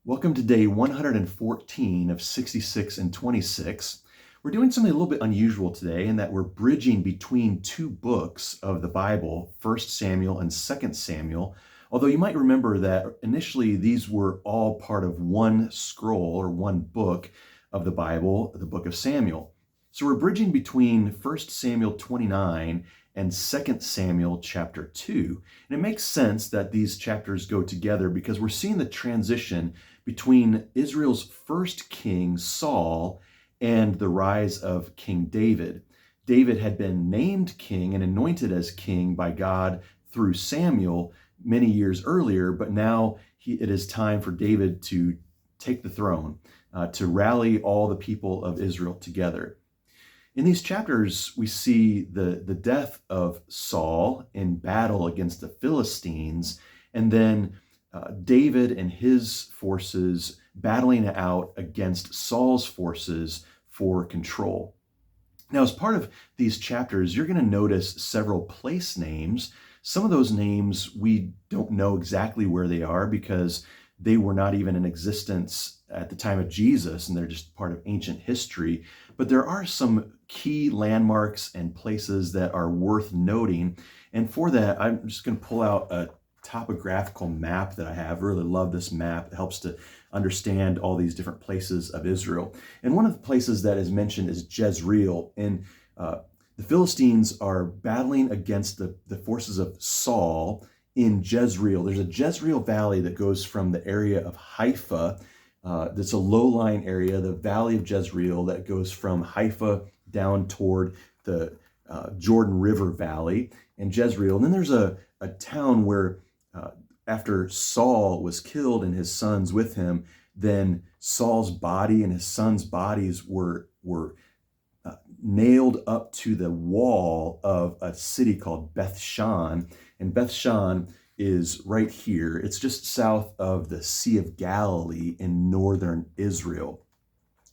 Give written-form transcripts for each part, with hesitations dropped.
Welcome to day 114 of 66 and 26. We're doing something a little bit unusual today in that we're bridging between two books of the Bible, 1 Samuel and 2 Samuel, although you might remember that initially these were all part of one scroll or one book of the Bible, the book of Samuel. So we're bridging between 1 Samuel 29 and 2 Samuel chapter 2. And it makes sense that these chapters go together because we're seeing the transition between Israel's first king, Saul, and the rise of King David. David had been named king and anointed as king by God through Samuel many years earlier, but now it is time for David to take the throne, to rally all the people of Israel together. In these chapters, we see the death of Saul in battle against the Philistines, and then David and his forces battling it out against Saul's forces for control. Now, as part of these chapters, you're going to notice several place names. Some of those names we don't know exactly where they are because they were not even in existence at the time of Jesus, and they're just part of ancient history. But there are some key landmarks and places that are worth noting. And for that, I'm just going to pull out a topographical map that I have. I really love this map. It helps to understand all these different places of Israel. And one of the places that is mentioned is Jezreel. And the Philistines are battling against the forces of Saul in Jezreel. There's a Jezreel Valley that goes from the area of Haifa. That's a low-lying area, the Valley of Jezreel, that goes from Haifa down toward the Jordan River Valley and Jezreel. And then there's a town where after Saul was killed and his sons with him, then Saul's body and his sons' bodies were nailed up to the wall of a city called Beth-shan. And Beth-shan is right here. It's just south of the Sea of Galilee in northern Israel.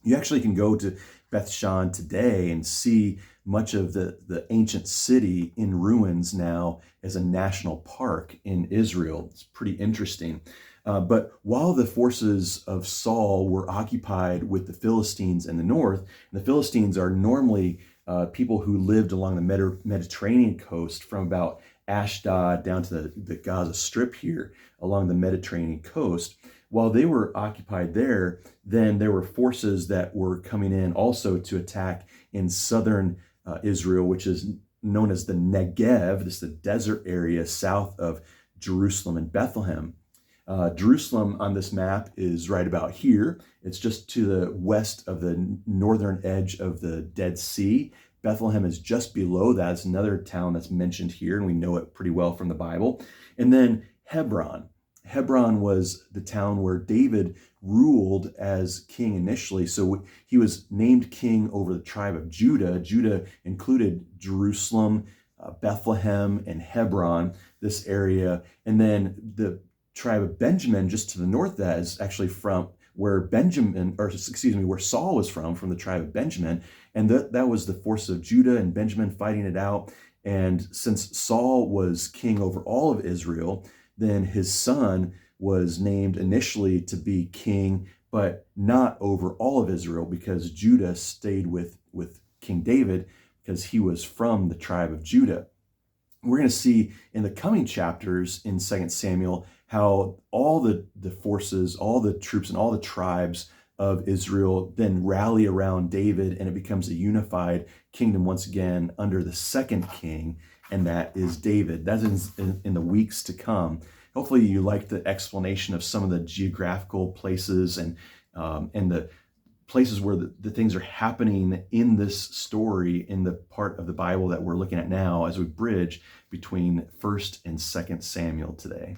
You actually can go to Beth-shan today and see much of the ancient city in ruins now as a national park in Israel. It's pretty interesting. But while the forces of Saul were occupied with the Philistines in the north, and the Philistines are normally people who lived along the Mediterranean coast from about Ashdod down to the Gaza Strip here along the Mediterranean coast. While they were occupied there, then there were forces that were coming in also to attack in southern Israel, which is known as the Negev. This is the desert area south of Jerusalem and Bethlehem. Jerusalem on this map is right about here. It's just to the west of the northern edge of the Dead Sea. Bethlehem is just below that. It's another town that's mentioned here, and we know it pretty well from the Bible. And then Hebron. Hebron was the town where David ruled as king initially. So he was named king over the tribe of Judah. Judah included Jerusalem, Bethlehem, and Hebron, this area. And then the tribe of Benjamin, just to the north of that, is actually from where where Saul was from the tribe of Benjamin. And that was the force of Judah and Benjamin fighting it out. And since Saul was king over all of Israel, then his son was named initially to be king, but not over all of Israel, because Judah stayed with King David because he was from the tribe of Judah. We're going to see in the coming chapters in 2 Samuel how all the forces, all the troops, and all the tribes of Israel then rally around David, and it becomes a unified kingdom once again under the second king, and that is David. That's in the weeks to come. Hopefully you like the explanation of some of the geographical places and the places where the things are happening in this story in the part of the Bible that we're looking at now as we bridge between 1 and 2 Samuel today.